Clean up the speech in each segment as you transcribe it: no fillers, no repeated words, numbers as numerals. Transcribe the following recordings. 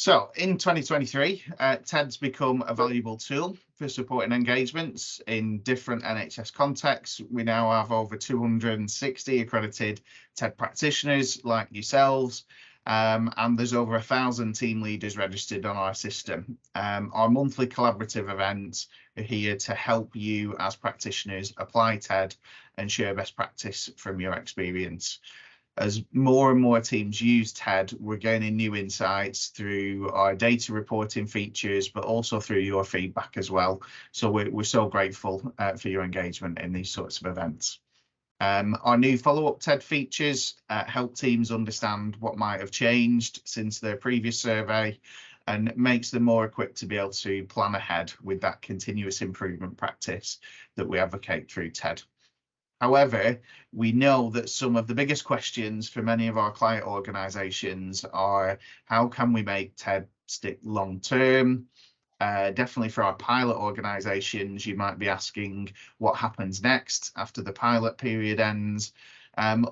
So in 2023, TED's become a valuable tool for supporting engagements in different NHS contexts. We now have over 260 accredited TED practitioners like yourselves, and there's over 1,000 team leaders registered on our system. Our monthly collaborative events are here to help you as practitioners apply TED and share best practice from your experience. As more and more teams use TED, we're gaining new insights through our data reporting features, but also through your feedback as well. So we're so grateful for your engagement in these sorts of events. Our new follow-up TED features help teams understand what might have changed since their previous survey and makes them more equipped to be able to plan ahead with that continuous improvement practice that we advocate through TED. However, we know that some of the biggest questions for many of our client organisations are how can we make TED stick long term? Definitely for our pilot organisations, you might be asking what happens next after the pilot period ends.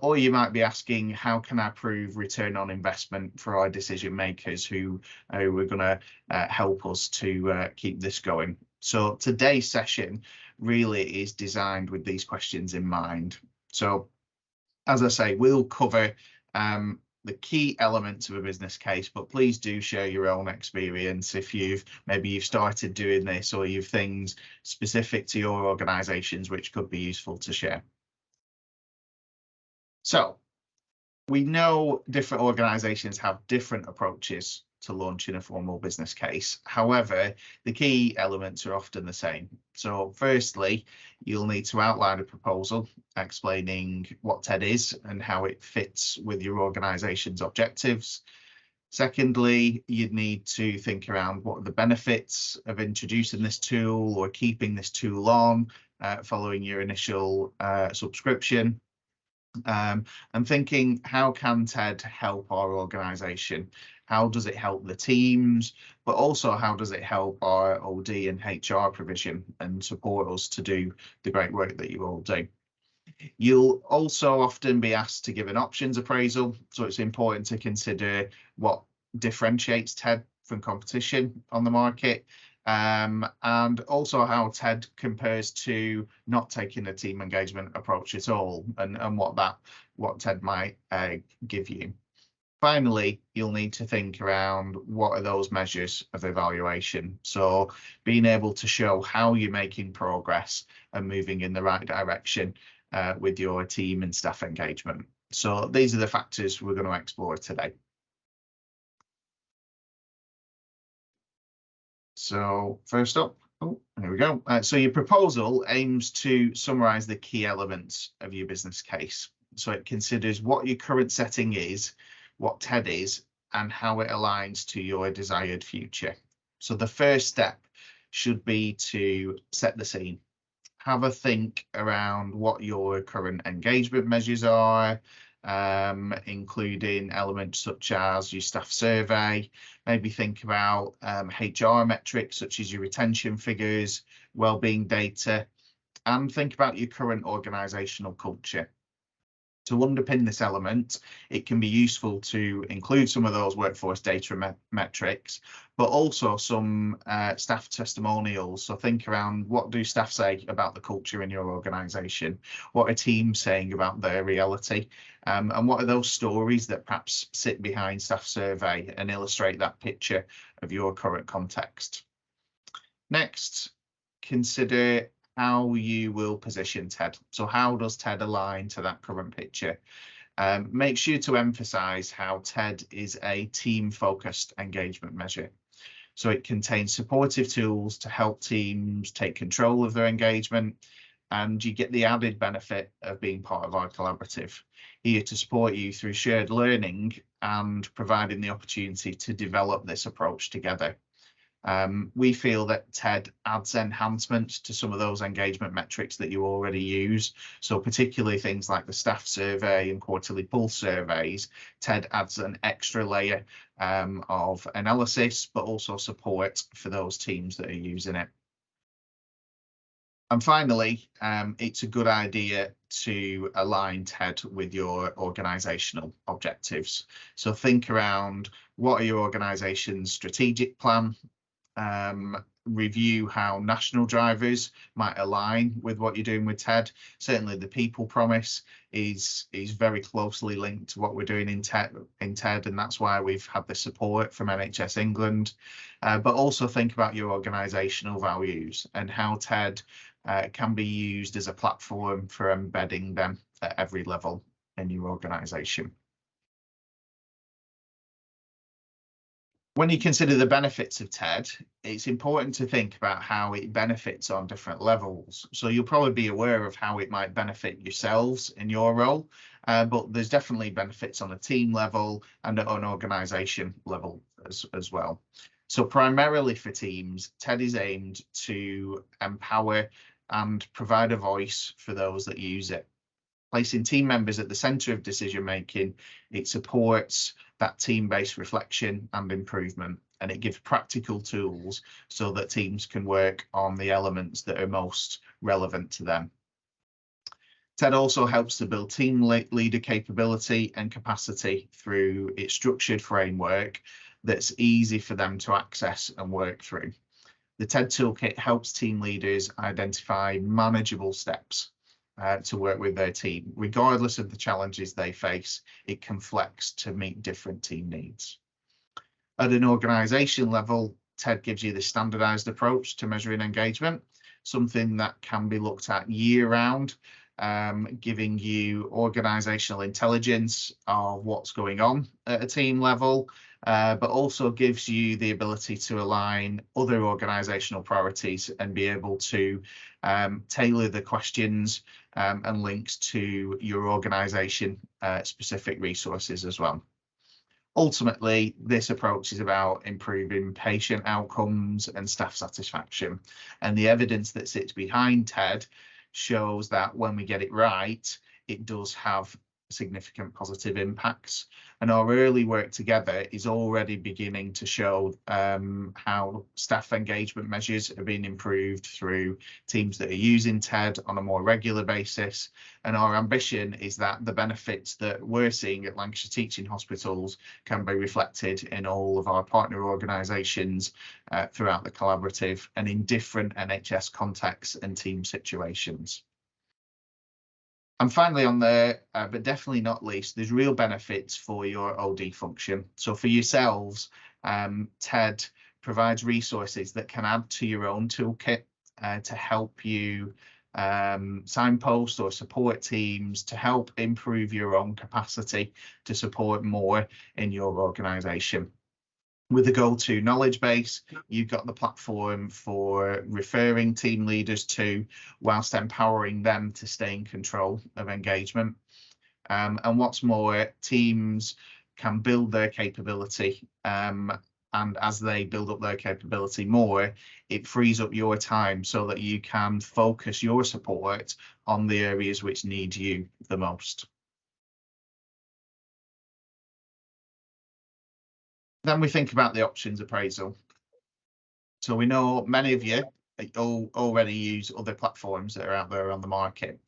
Or you might be asking, how can I prove return on investment for our decision makers who are going to help us to keep this going? So today's session really is designed with these questions in mind. So as I say, we'll cover the key elements of a business case, but please do share your own experience if maybe you've started doing this or you've things specific to your organizations which could be useful to share. So we know different organizations have different approaches to launching a formal business case. However, the key elements are often the same. So firstly, you'll need to outline a proposal explaining what TED is and how it fits with your organization's objectives. Secondly, you'd need to think around what are the benefits of introducing this tool or keeping this tool on following your initial subscription. And thinking, how can TED help our organisation? How does it help the teams? But also, how does it help our OD and HR provision and support us to do the great work that you all do? You'll also often be asked to give an options appraisal, so it's important to consider what differentiates TED from competition on the market. And also how TED compares to not taking a team engagement approach at all, and what TED might give you. Finally, you'll need to think around what are those measures of evaluation. So being able to show how you're making progress and moving in the right direction with your team and staff engagement. So these are the factors we're going to explore today. So first up, there we go. So your proposal aims to summarise the key elements of your business case. So it considers what your current setting is, what TED is, and how it aligns to your desired future. So the first step should be to set the scene. Have a think around what your current engagement measures are, including elements such as your staff survey. Maybe think about HR metrics such as your retention figures, wellbeing data, and think about your current organisational culture. To underpin this element, it can be useful to include some of those workforce data metrics, but also some staff testimonials. So think around, what do staff say about the culture in your organisation? What are teams saying about their reality? And what are those stories that perhaps sit behind staff survey and illustrate that picture of your current context? Next, consider how you will position TED. So how does TED align to that current picture? Make sure to emphasize how TED is a team-focused engagement measure. So it contains supportive tools to help teams take control of their engagement, and you get the added benefit of being part of our collaborative, here to support you through shared learning and providing the opportunity to develop this approach together. We feel that TED adds enhancements to some of those engagement metrics that you already use. So particularly things like the staff survey and quarterly pulse surveys, TED adds an extra layer of analysis, but also support for those teams that are using it. And finally, it's a good idea to align TED with your organisational objectives. So think around, what are your organisation's strategic plan? Review how national drivers might align with what you're doing with TED. Certainly the people promise is very closely linked to what we're doing in TED, and that's why we've had the support from NHS England. But also think about your organisational values and how TED can be used as a platform for embedding them at every level in your organisation. When you consider the benefits of TED, it's important to think about how it benefits on different levels. So you'll probably be aware of how it might benefit yourselves in your role, but there's definitely benefits on a team level and at an organisation level as well. So primarily for teams, TED is aimed to empower and provide a voice for those that use it. Placing team members at the centre of decision making, it supports that team-based reflection and improvement, and it gives practical tools so that teams can work on the elements that are most relevant to them. TED also helps to build team leader capability and capacity through its structured framework that's easy for them to access and work through. The TED Toolkit helps team leaders identify manageable steps to work with their team. Regardless of the challenges they face, it can flex to meet different team needs. At an organisation level, TED gives you the standardised approach to measuring engagement, something that can be looked at year round, giving you organisational intelligence of what's going on at a team level, but also gives you the ability to align other organisational priorities and be able to tailor the questions and links to your organisation specific resources as well. Ultimately, this approach is about improving patient outcomes and staff satisfaction, and the evidence that sits behind TED shows that when we get it right, it does have significant positive impacts. And our early work together is already beginning to show how staff engagement measures are being improved through teams that are using TED on a more regular basis. And our ambition is that the benefits that we're seeing at Lancashire Teaching Hospitals can be reflected in all of our partner organisations throughout the collaborative and in different NHS contexts and team situations. And finally on there, but definitely not least, there's real benefits for your OD function. So for yourselves, TED provides resources that can add to your own toolkit to help you signpost or support teams to help improve your own capacity to support more in your organisation. With the go-to knowledge base, you've got the platform for referring team leaders to, whilst empowering them to stay in control of engagement. And what's more, teams can build their capability, and as they build up their capability more, it frees up your time so that you can focus your support on the areas which need you the most. Then we think about the options appraisal. So we know many of you already use other platforms that are out there on the market.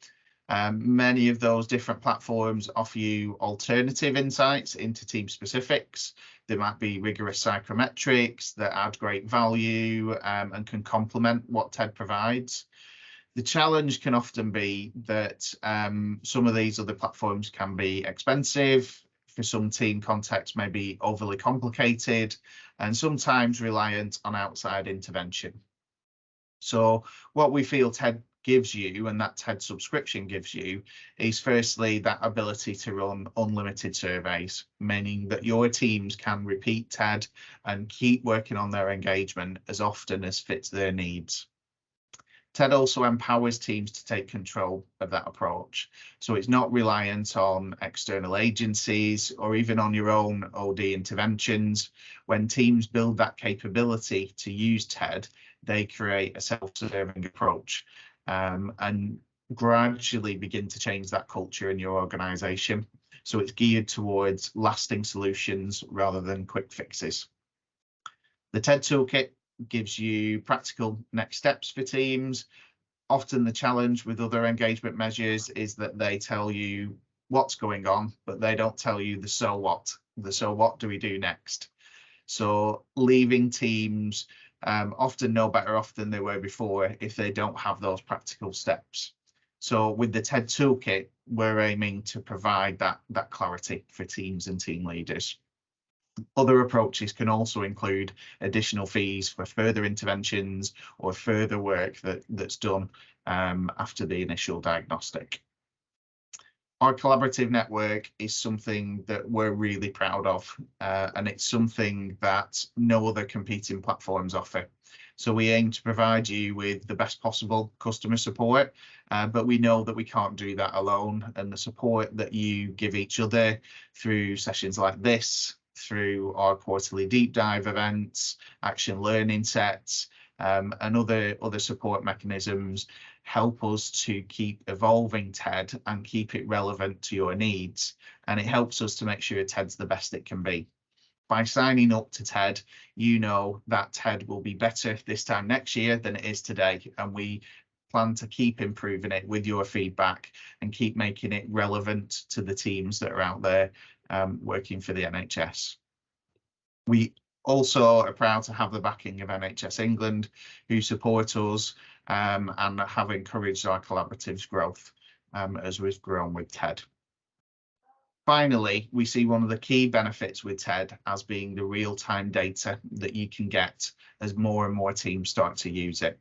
Many of those different platforms offer you alternative insights into team specifics. There might be rigorous psychometrics that add great value and can complement what TED provides. The challenge can often be that some of these other platforms can be expensive. For some team contexts may be overly complicated and sometimes reliant on outside intervention. So what we feel TED gives you, and that TED subscription gives you, is firstly that ability to run unlimited surveys, meaning that your teams can repeat TED and keep working on their engagement as often as fits their needs. TED also empowers teams to take control of that approach. So it's not reliant on external agencies or even on your own OD interventions. When teams build that capability to use TED, they create a self-serving approach and gradually begin to change that culture in your organisation. So it's geared towards lasting solutions rather than quick fixes. The TED Toolkit gives you practical next steps for teams, Often the challenge with other engagement measures is that they tell you what's going on, but they don't tell you the so what. The so what do we do next? So leaving teams often no better off than they were before if they don't have those practical steps. So with the TED Toolkit, we're aiming to provide that clarity for teams and team leaders. Other approaches can also include additional fees for further interventions or further work that's done after the initial diagnostic. Our collaborative network is something that we're really proud of, and it's something that no other competing platforms offer. So we aim to provide you with the best possible customer support, but we know that we can't do that alone, and the support that you give each other through sessions like this, through our quarterly deep dive events, action learning sets, and other support mechanisms help us to keep evolving TED and keep it relevant to your needs. And it helps us to make sure TED's the best it can be. By signing up to TED, you know that TED will be better this time next year than it is today. And we plan to keep improving it with your feedback and keep making it relevant to the teams that are out there working for the NHS. We also are proud to have the backing of NHS England, who support us and have encouraged our collaborative's growth as we've grown with TED. Finally, we see one of the key benefits with TED as being the real-time data that you can get as more and more teams start to use it.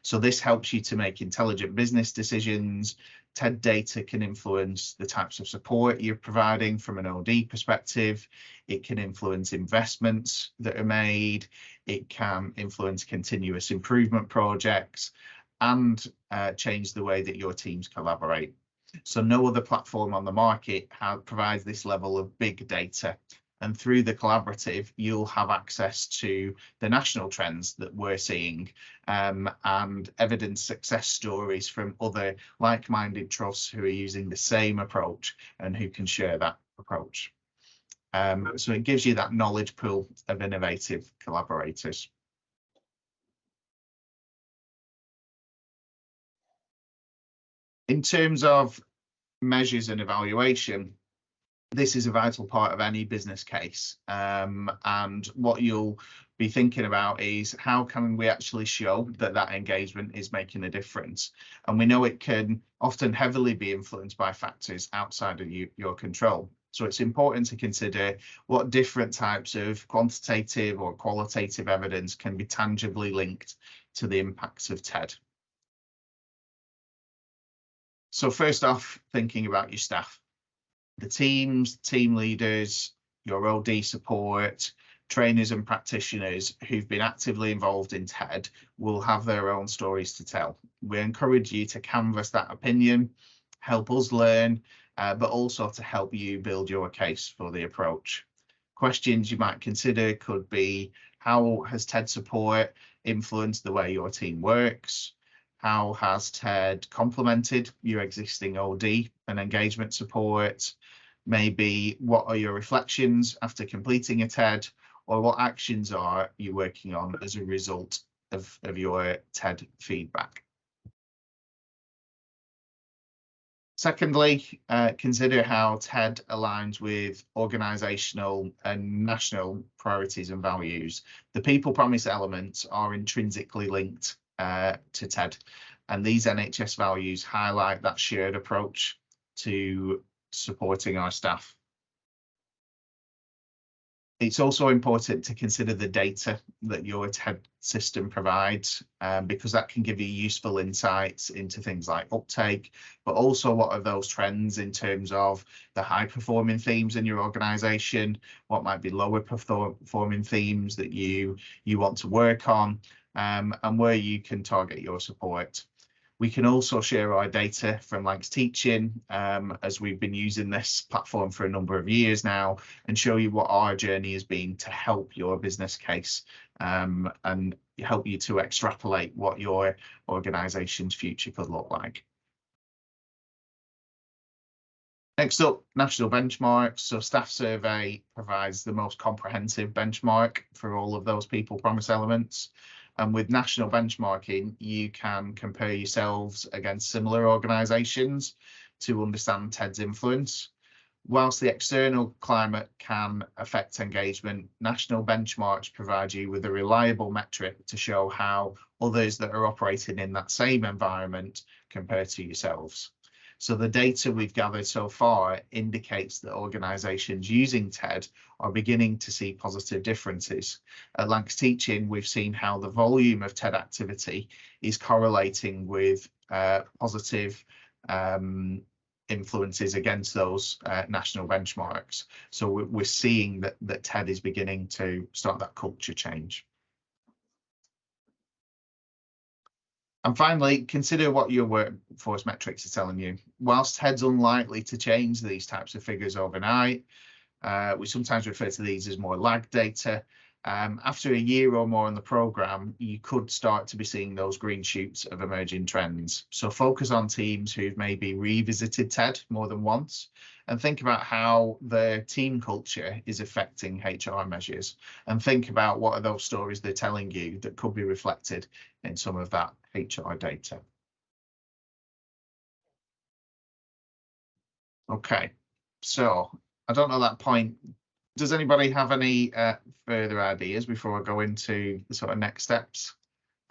So this helps you to make intelligent business decisions. TED data can influence the types of support you're providing from an OD perspective. It can influence investments that are made. It can influence continuous improvement projects and change the way that your teams collaborate. So no other platform on the market provides this level of big data. And through the collaborative, you'll have access to the national trends that we're seeing and evidence success stories from other like-minded trusts who are using the same approach and who can share that approach. So it gives you that knowledge pool of innovative collaborators. In terms of measures and evaluation, this is a vital part of any business case. And what you'll be thinking about is how can we actually show that that engagement is making a difference? And we know it can often heavily be influenced by factors outside of your control. So it's important to consider what different types of quantitative or qualitative evidence can be tangibly linked to the impacts of TED. So first off, thinking about your staff. The teams, team leaders, your OD support, trainers and practitioners who've been actively involved in TED will have their own stories to tell. We encourage you to canvass that opinion, help us learn, but also to help you build your case for the approach. Questions you might consider could be, how has TED support influenced the way your team works? How has TED complemented your existing OD and engagement support? Maybe what are your reflections after completing a TED, or what actions are you working on as a result of your TED feedback? Secondly, consider how TED aligns with organisational and national priorities and values. The people promise elements are intrinsically linked to TED, and these NHS values highlight that shared approach to supporting our staff. It's also important to consider the data that your TED system provides, because that can give you useful insights into things like uptake, but also what are those trends in terms of the high performing themes in your organisation, what might be lower performing themes that you want to work on, and where you can target your support. We can also share our data from Lancs Teaching, as we've been using this platform for a number of years now, and show you what our journey has been to help your business case and help you to extrapolate what your organisation's future could look like. Next up, national benchmarks. So Staff Survey provides the most comprehensive benchmark for all of those people promise elements. And with national benchmarking, you can compare yourselves against similar organisations to understand TED's influence. Whilst the external climate can affect engagement, national benchmarks provide you with a reliable metric to show how others that are operating in that same environment compare to yourselves. So the data we've gathered so far indicates that organisations using TED are beginning to see positive differences. At Lancs Teaching, we've seen how the volume of TED activity is correlating with positive influences against those national benchmarks. So we're seeing that TED is beginning to start that culture change. And finally, consider what your workforce metrics are telling you. Whilst TED's unlikely to change these types of figures overnight, we sometimes refer to these as more lag data. After a year or more on the programme, you could start to be seeing those green shoots of emerging trends. So focus on teams who've maybe revisited TED more than once and think about how their team culture is affecting HR measures, and think about what are those stories they're telling you that could be reflected in some of that HR data. Okay, so I don't know that point. Does anybody have any further ideas before I go into the sort of next steps?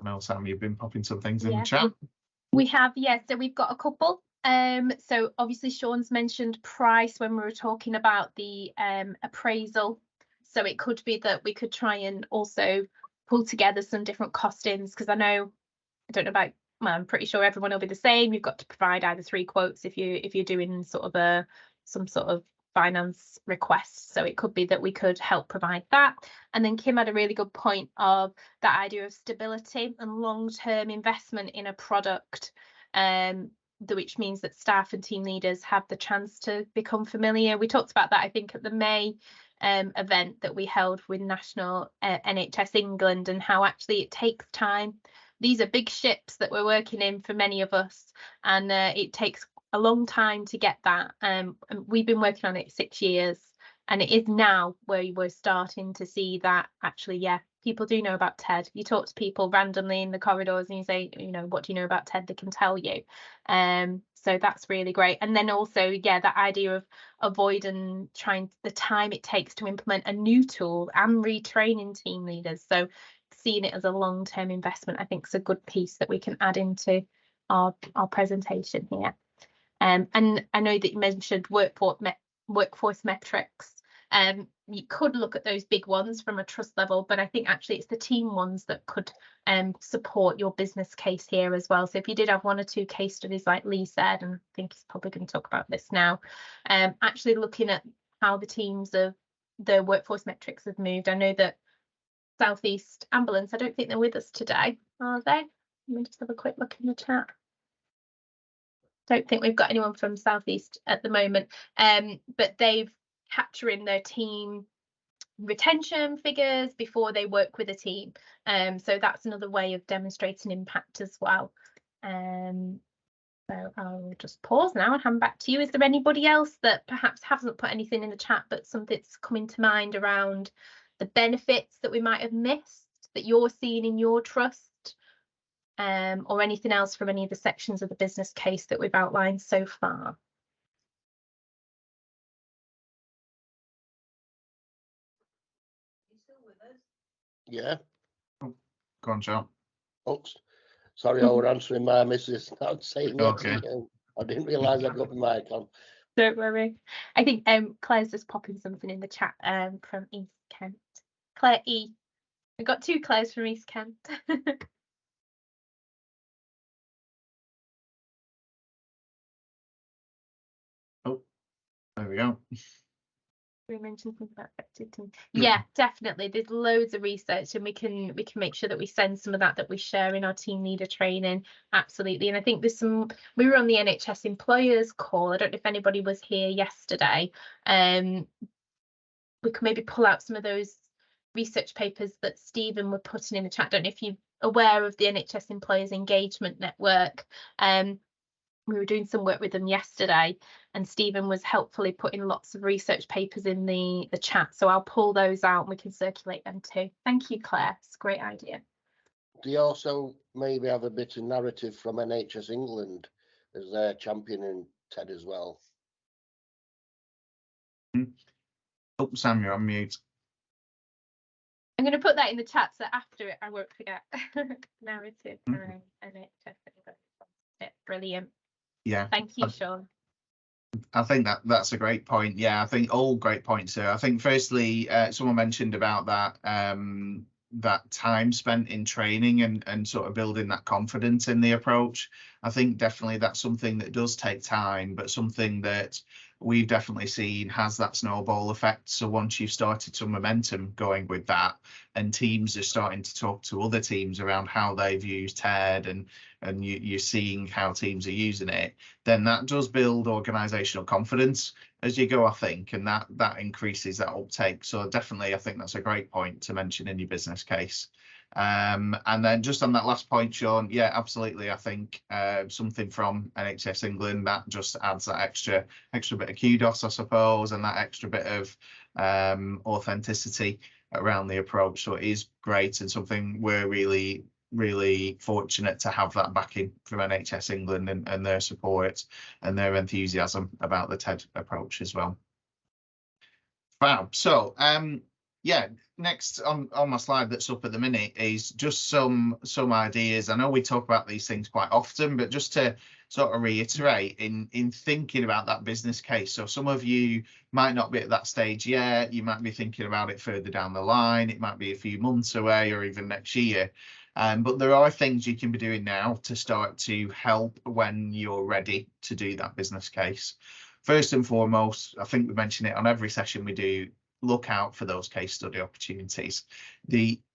I know, Sam, you've been popping some things in the chat. We have, yes. So we've got a couple. So obviously Sean's mentioned price when we were talking about the appraisal. So it could be that we could try and also pull together some different costings, because I don't know about, well, I'm pretty sure everyone will be the same. You've got to provide either 3 quotes if you're doing sort of some sort of finance requests. So it could be that we could help provide that. And then Kim had a really good point of that idea of stability and long-term investment in a product, which means that staff and team leaders have the chance to become familiar. We talked about that, I think, at the May event that we held with National NHS England, and how actually it takes time. These are big ships that we're working in for many of us, and it takes a long time to get that. And we've been working on it 6 years, and it is now where we're starting to see that actually, yeah, people do know about TED. You talk to people randomly in the corridors and you say, you know, what do you know about TED? They can tell you. So that's really great. And then also, yeah, that idea of avoiding trying the time it takes to implement a new tool and retraining team leaders. So seeing it as a long-term investment, I think, is a good piece that we can add into our presentation here. And I know that you mentioned workforce metrics. You could look at those big ones from a trust level, but I think actually it's the team ones that could support your business case here as well. So if you did have 1 or 2 case studies, like Lee said, and I think he's probably going to talk about this now, actually looking at how the teams of the workforce metrics have moved. I know that South East Ambulance, I don't think they're with us today, are they? Let me just have a quick look in the chat. Don't think we've got anyone from Southeast at the moment, but they've capturing their team retention figures before they work with a team. So that's another way of demonstrating impact as well. So I'll just pause now and hand back to you. Is there anybody else that perhaps hasn't put anything in the chat, but something's coming to mind around the benefits that we might have missed that you're seeing in your trust? Or anything else from any of the sections of the business case that we've outlined so far? You still with us? Yeah. Go on, John. Oops. Sorry, I was answering my missus. Not saying Okay. anything. I didn't realise I'd got my mic on. Don't worry. I think Claire's just popping something in the chat from East Kent. Claire E. We've got 2 Claires from East Kent. Oh, there we go. We mentioned something about effective team. Yeah, definitely. There's loads of research, and we can make sure that we send some of that we share in our team leader training. Absolutely. And I think there's some. We were on the NHS employers call. I don't know if anybody was here yesterday. We can maybe pull out some of those research papers that Stephen were putting in the chat. I don't know if you're aware of the NHS Employers Engagement Network. We were doing some work with them yesterday, and Stephen was helpfully putting lots of research papers in the chat. So I'll pull those out and we can circulate them too. Thank you, Claire. It's a great idea. do you also maybe have a bit of narrative from NHS England as they're championing TED as well? Oh, Sam, you're on mute. I'm going to put that in the chat so after it I won't forget. Narrative and NHS. Brilliant. Yeah. Thank you, Sean. I think that's a great point. Yeah, I think all great points here. I think firstly, someone mentioned about that that time spent in training and sort of building that confidence in the approach. I think definitely that's something that does take time, but something that we've definitely seen has that snowball effect. So once you've started some momentum going with that, and teams are starting to talk to other teams around how they've used TED, and you're seeing how teams are using it, then that does build organizational confidence as you go, I think, and that increases that uptake. So definitely, I think that's a great point to mention in your business case. And then just on that last point, Sean, yeah, absolutely. I think something from NHS England that just adds that extra bit of kudos, I suppose, and that extra bit of authenticity around the approach. So it is great, and something we're really fortunate to have that backing from NHS England and their support and their enthusiasm about the TED approach as well. Fab. So yeah, next on my slide that's up at the minute is just some ideas. I know we talk about these things quite often, but just to sort of reiterate in thinking about that business case. So some of you might not be at that stage yet. You might be thinking about it further down the line. It might be a few months away or even next year. But there are things you can be doing now to start to help when you're ready to do that business case. First and foremost, I think we mention it on every session we do, look out for those case study opportunities.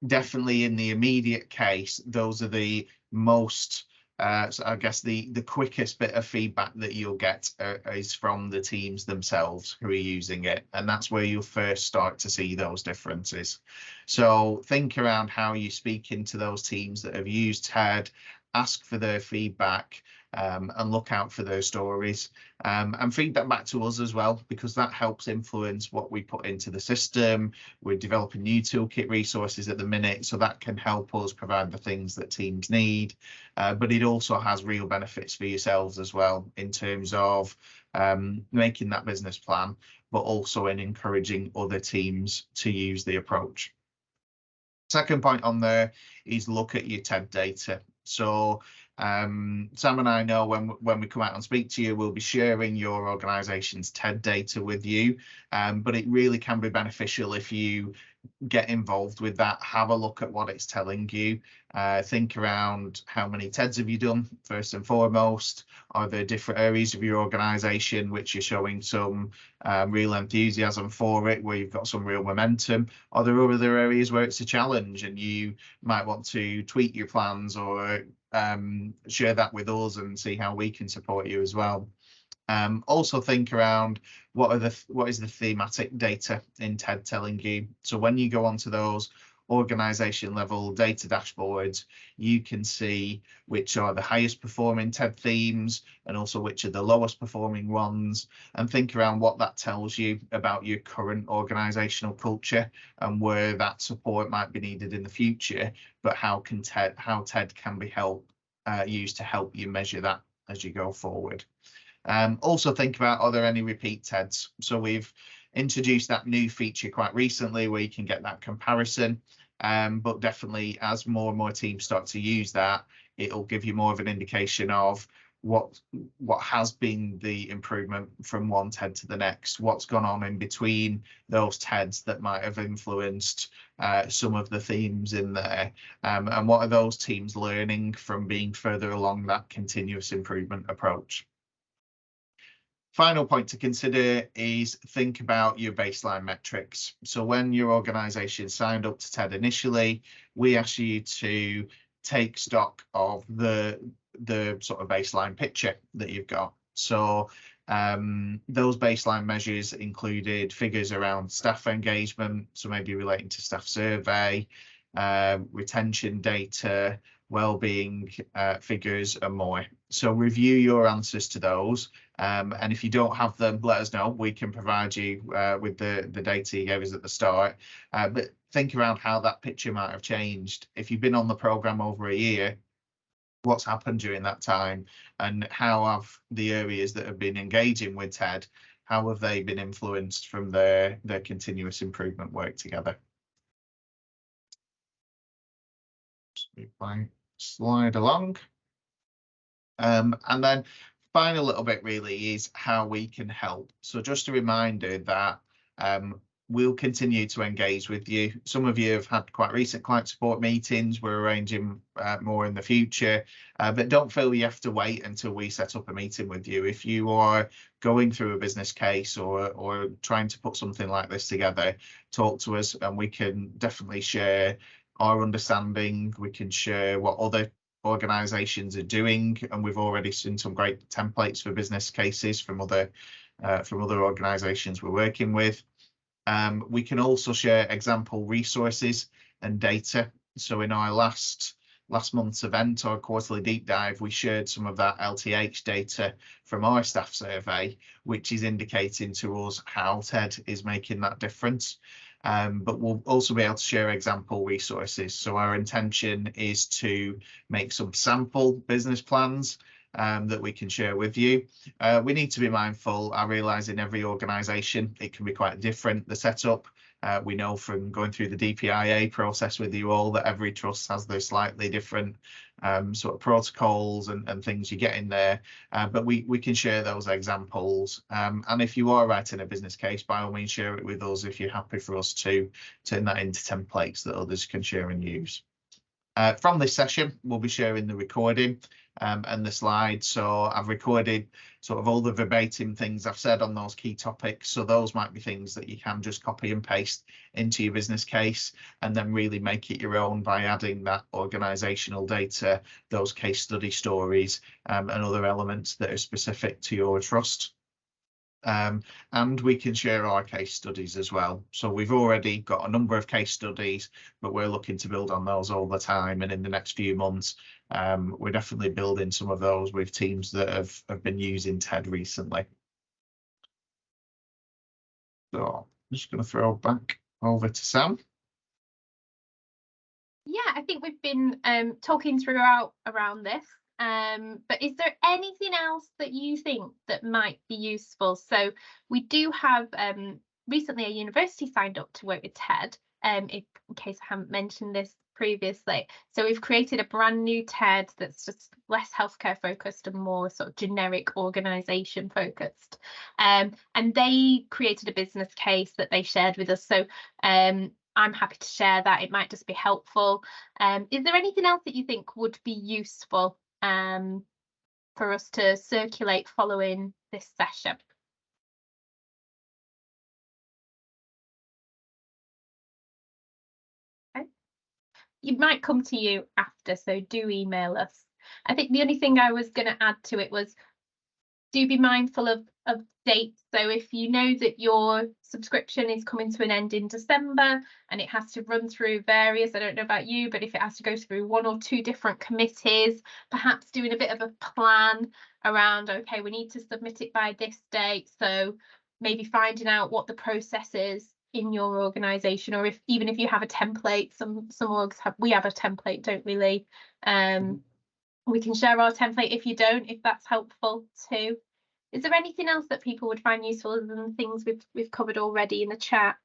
Definitely in the immediate case, those are the most so I guess the quickest bit of feedback that you'll get is from the teams themselves who are using it, and that's where you'll first start to see those differences. So think around how you speak into those teams that have used TED, ask for their feedback, and look out for those stories, and feed that back to us as well, because that helps influence what we put into the system. We're developing new toolkit resources at the minute, so that can help us provide the things that teams need, but it also has real benefits for yourselves as well in terms of making that business plan, but also in encouraging other teams to use the approach. Second point on there is look at your TED data. So Sam and I know when we come out and speak to you, we'll be sharing your organization's TED data with you, but it really can be beneficial if you get involved with that. Have a look at what it's telling you. Think around how many TEDs have you done first and foremost. Are there different areas of your organization which are showing some real enthusiasm for it, where you've got some real momentum? Are there other areas where it's a challenge and you might want to tweak your plans or share that with us and see how we can support you as well? Also think around what is the thematic data in TED telling you. So when you go onto those organization level data dashboards, you can see which are the highest performing TED themes and also which are the lowest performing ones, and think around what that tells you about your current organizational culture and where that support might be needed in the future, but how TED can be used to help you measure that as you go forward. Also think about, are there any repeat TEDs? So we've introduced that new feature quite recently where you can get that comparison, but definitely as more and more teams start to use that, it'll give you more of an indication of what has been the improvement from one TED to the next, what's gone on in between those TEDs that might have influenced some of the themes in there, and what are those teams learning from being further along that continuous improvement approach. Final point to consider is think about your baseline metrics. So when your organization signed up to TED initially, we asked you to take stock of the sort of baseline picture that you've got. So those baseline measures included figures around staff engagement, so maybe relating to staff survey, retention data, well-being figures and more. So review your answers to those And if you don't have them, let us know. We can provide you with the data you gave us at the start. But think around how that picture might have changed. If you've been on the programme over a year, what's happened during that time, and how have the areas that have been engaging with TED, how have they been influenced from their continuous improvement work together? Just move my slide along. And then final little bit really is how we can help. So just a reminder that we'll continue to engage with you. Some of you have had quite recent client support meetings. We're arranging more in the future, but don't feel you have to wait until we set up a meeting with you. If you are going through a business case or trying to put something like this together, talk to us and we can definitely share our understanding. We can share what other organizations are doing, and we've already seen some great templates for business cases from other organizations we're working with. We can also share example resources and data. So in our last month's event, our quarterly deep dive, we shared some of that LTH data from our staff survey, which is indicating to us how TED is making that difference. But we'll also be able to share example resources. So our intention is to make some sample business plans that we can share with you. We need to be mindful. I realise in every organisation it can be quite different, the setup. We know from going through the DPIA process with you all that every trust has their slightly different sort of protocols and things you get in there, but we can share those examples. And if you are writing a business case, by all means share it with us if you're happy for us to turn that into templates that others can share and use. From this session, we'll be sharing the recording and the slides. So I've recorded sort of all the verbatim things I've said on those key topics. So those might be things that you can just copy and paste into your business case and then really make it your own by adding that organisational data, those case study stories and other elements that are specific to your trust. And we can share our case studies as well. So we've already got a number of case studies, but we're looking to build on those all the time. And in the next few months, we're definitely building some of those with teams that have been using TED recently. So I'm just going to throw back over to Sam. Yeah, I think we've been talking throughout around this. But is there anything else that you think that might be useful? So we do have recently a university signed up to work with TED, in case I haven't mentioned this previously. So we've created a brand new TED that's just less healthcare focused and more sort of generic organisation focused. And they created a business case that they shared with us. So I'm happy to share that. It might just be helpful. Is there anything else that you think would be useful for us to circulate following this session? Okay. It might come to you after, so do email us. I think the only thing I was going to add to it was do be mindful of dates. So if you know that your subscription is coming to an end in December and it has to run through various, I don't know about you, but if it has to go through 1 or 2 different committees, perhaps doing a bit of a plan around, okay, we need to submit it by this date. So maybe finding out what the process is in your organisation, or even if you have a template, some orgs have, we have a template, don't we, Lee? We can share our template if you don't, if that's helpful too. Is there anything else that people would find useful other than the things we've covered already in the chat?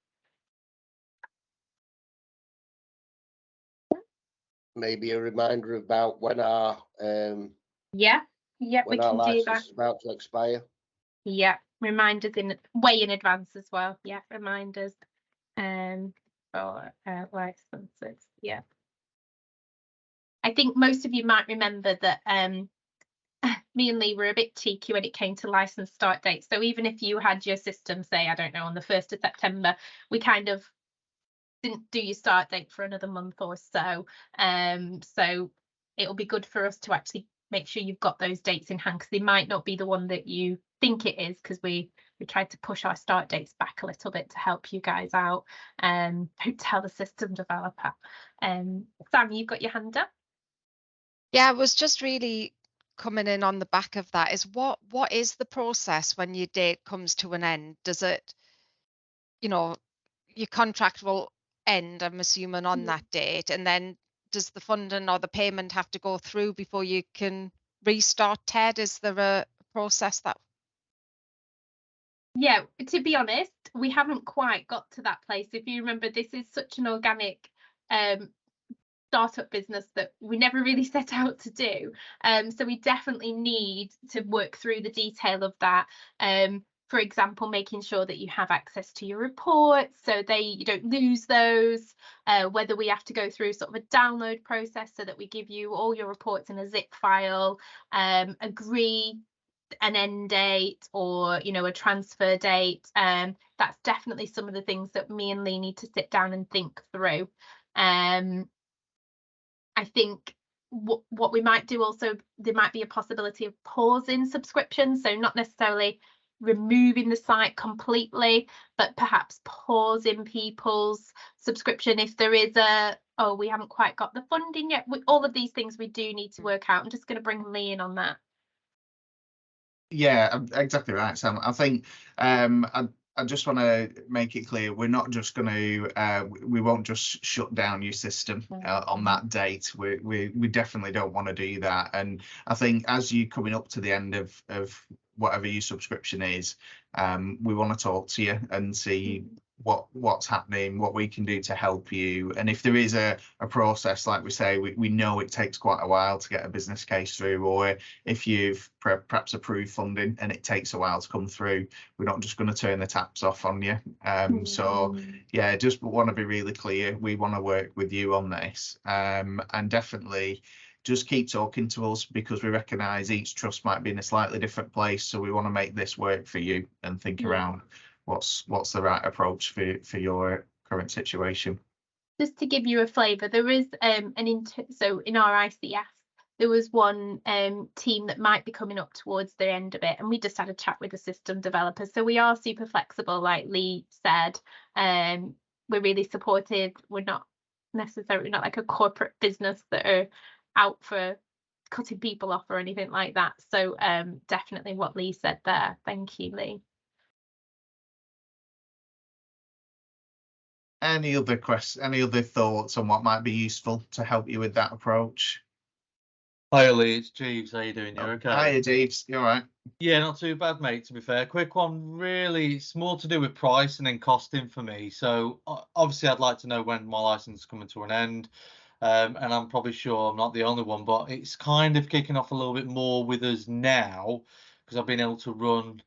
Maybe a reminder about when our yeah, we when can our do license that. is about to expire. Yeah, reminders way in advance as well. Yeah, reminders for licenses. Yeah. I think most of you might remember that me and Lee were a bit cheeky when it came to license start dates. So even if you had your system, say, I don't know, on the 1st of September, we kind of didn't do your start date for another month or so. So it'll be good for us to actually make sure you've got those dates in hand, because they might not be the one that you think it is, because we tried to push our start dates back a little bit to help you guys out. Don't tell the system developer. Sam, you've got your hand up. Yeah, I was just really coming in on the back of that is what is the process when your date comes to an end? Does it, you know, your contract will end, I'm assuming, on Yeah. that date, and then does the funding or the payment have to go through before you can restart TED? Is there a process that? Yeah, to be honest, we haven't quite got to that place. If you remember, this is such an organic startup business that we never really set out to do. So we definitely need to work through the detail of that. For example, making sure that you have access to your reports so you don't lose those, whether we have to go through sort of a download process so that we give you all your reports in a zip file, agree an end date or, you know, a transfer date. That's definitely some of the things that me and Lee need to sit down and think through. I think what we might do also, there might be a possibility of pausing subscriptions, so not necessarily removing the site completely, but perhaps pausing people's subscription if there is we haven't quite got the funding yet. All of these things we do need to work out. I'm just going to bring Lee in on that. Yeah, exactly right, Sam. I think I just want to make it clear we're not just going to we won't just shut down your system on that date. We definitely don't want to do that. And I think as you're coming up to the end of whatever your subscription is, we want to talk to you and see what's happening, what we can do to help you. And if there is a process, like we say, we know it takes quite a while to get a business case through, or if you've perhaps approved funding and it takes a while to come through, we're not just going to turn the taps off on you. So yeah, just want to be really clear, we want to work with you on this, and definitely just keep talking to us, because we recognise each trust might be in a slightly different place, so we want to make this work for you and think around what's the right approach for your current situation. Just to give you a flavour, there is so in our ICF there was one team that might be coming up towards the end of it, and we just had a chat with the system developer. So we are super flexible, like Lee said. We're really supportive. We're not necessarily not like a corporate business that are out for cutting people off or anything like that. So definitely what Lee said there. Thank you, Lee. Any other questions, any other thoughts on what might be useful to help you with that approach? Hi Lee, it's Jeeves. How you doing? You okay? Hi Jeeves, you all right? Yeah, not too bad, mate, to be fair. Quick one, really, it's more to do with price and then costing for me. So obviously I'd like to know when my license is coming to an end. And I'm probably sure I'm not the only one, but it's kind of kicking off a little bit more with us now, because I've been able to run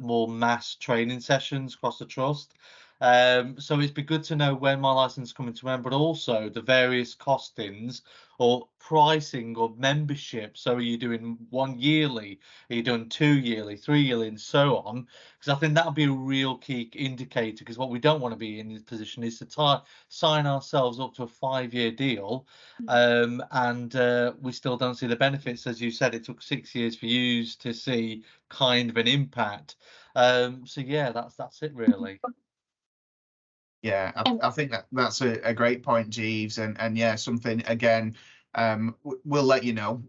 more mass training sessions across the trust. So it'd be good to know when my license is coming to an end, but also the various costings or pricing or membership. So are you doing 1 yearly? Are you doing 2 yearly, 3 yearly, and so on? Because I think that'll be a real key indicator. Because what we don't want to be in this position is to sign ourselves up to a 5-year deal, and we still don't see the benefits. As you said, it took 6 years for you to see kind of an impact. So yeah, that's it really. Yeah, I think that's a great point, Jeeves, and yeah, something again. We'll let you know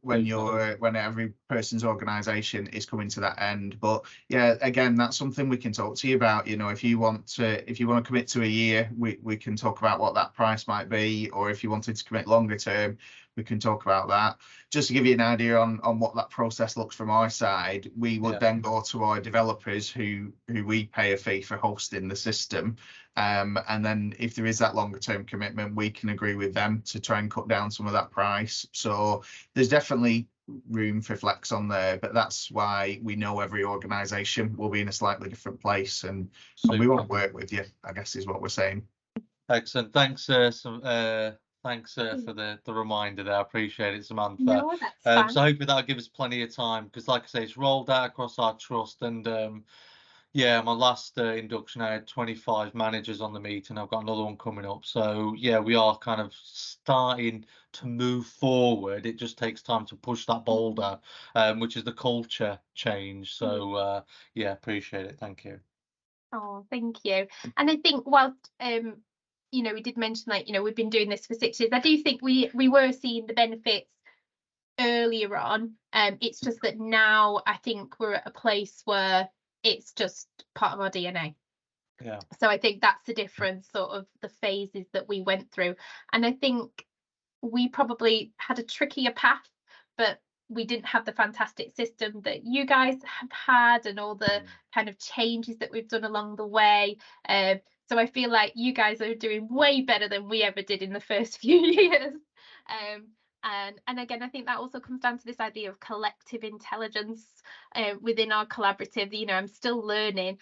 when every person's organisation is coming to that end. But yeah, again, that's something we can talk to you about. You know, if you want to commit to a year, we can talk about what that price might be, or if you wanted to commit longer term, we can talk about that. Just to give you an idea on what that process looks from our side, we would then go to our developers who we pay a fee for hosting the system. And then if there is that longer term commitment, we can agree with them to try and cut down some of that price. So there's definitely room for flex on there, but that's why we know every organisation will be in a slightly different place, and we want to work with you, I guess is what we're saying. Excellent. Thanks, thanks for the reminder there. I appreciate it, Samantha. No, that's fine. So hopefully that'll give us plenty of time, because like I say, it's rolled out across our trust, and yeah, my last induction I had 25 managers on the meeting. I've got another one coming up. So yeah, we are kind of starting to move forward. It just takes time to push that boulder, which is the culture change. So yeah, appreciate it. Thank you. Oh, thank you. And I think whilst you know, we did mention, like, you know, we've been doing this for 6 years. I do think we were seeing the benefits earlier on. It's just that now I think we're at a place where it's just part of our DNA. Yeah. So I think that's the difference, sort of the phases that we went through. And I think we probably had a trickier path, but we didn't have the fantastic system that you guys have had and all the kind of changes that we've done along the way. So I feel like you guys are doing way better than we ever did in the first few years. And again, I think that also comes down to this idea of collective intelligence within our collaborative. You know, I'm still learning.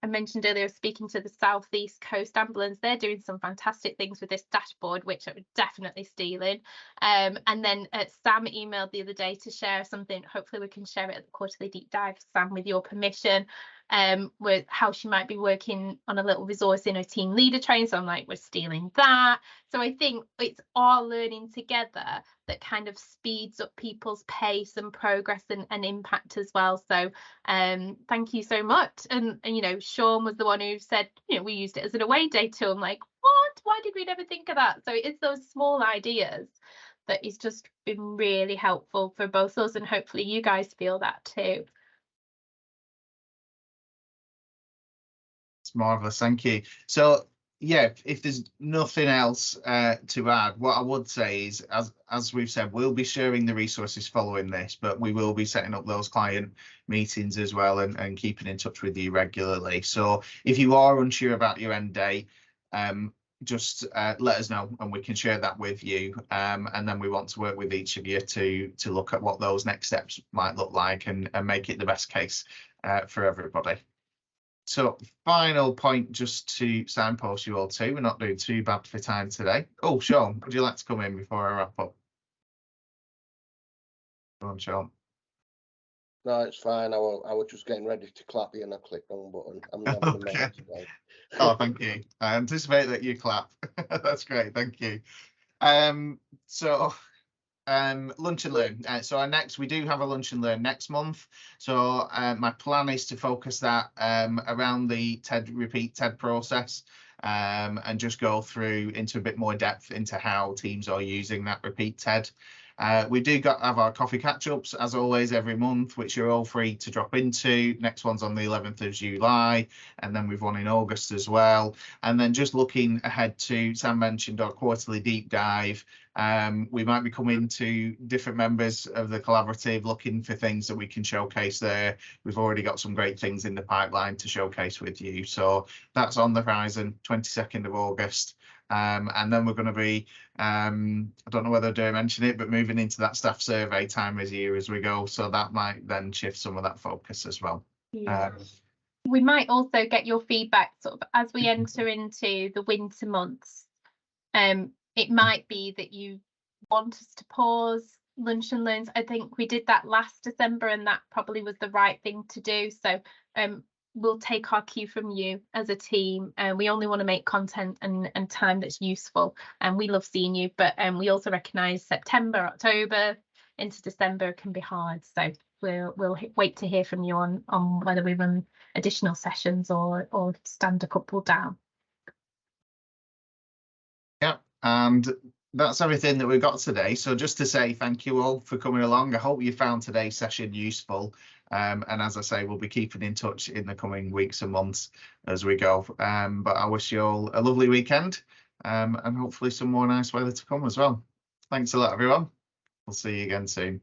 I mentioned earlier speaking to the South East Coast Ambulance. They're doing some fantastic things with this dashboard, which I'm definitely stealing. And then Sam emailed the other day to share something. Hopefully we can share it at the quarterly deep dive, Sam, with your permission. With how she might be working on a little resource in her team leader training. So I'm like, we're stealing that. So I think it's all learning together that kind of speeds up people's pace and progress and impact as well. So thank you so much. And you know, Sean was the one who said, you know, we used it as an away day tool. I'm like, what? Why did we never think of that? So it's those small ideas that has just been really helpful for both us, and hopefully you guys feel that too. Marvelous, thank you. So yeah, if there's nothing else to add, what I would say is, as we've said, we'll be sharing the resources following this, but we will be setting up those client meetings as well and keeping in touch with you regularly. So if you are unsure about your end date, just let us know and we can share that with you. And then we want to work with each of you to look at what those next steps might look like and make it the best case for everybody. So final point, just to signpost you all to, we're not doing too bad for time today. Oh, Sean, would you like to come in before I wrap up? Go on, Sean. No, it's fine. I was just getting ready to clap you and I clicked on the button. I'm having a Okay. moment today. Oh, thank you. I anticipate that you clap. That's great, thank you. So lunch and learn. So we do have a lunch and learn next month. So my plan is to focus that around the repeat TED process and just go through into a bit more depth into how teams are using that repeat TED. We do have our coffee catch-ups as always every month, which you're all free to drop into. Next one's on the 11th of July, and then we've one in August as well. And then just looking ahead to, Sam mentioned our quarterly deep dive. We might be coming to different members of the collaborative looking for things that we can showcase there. We've already got some great things in the pipeline to showcase with you. So that's on the horizon, 22nd of August. And then we're going to be, I don't know whether I mention it, but moving into that staff survey time of year as we go. So that might then shift some of that focus as well. Yeah. We might also get your feedback sort of as we enter into the winter months. It might be that you want us to pause lunch and learns. I think we did that last December and that probably was the right thing to do. So we'll take our cue from you as a team, and we only want to make content and time that's useful, and we love seeing you, but we also recognize September, October into December can be hard, so we'll wait to hear from you on whether we run additional sessions or stand a couple down. Yeah, and that's everything that we've got today. So just to say thank you all for coming along. I hope you found today's session useful. And as I say, we'll be keeping in touch in the coming weeks and months as we go. But I wish you all a lovely weekend and hopefully some more nice weather to come as well. Thanks a lot, everyone. We'll see you again soon.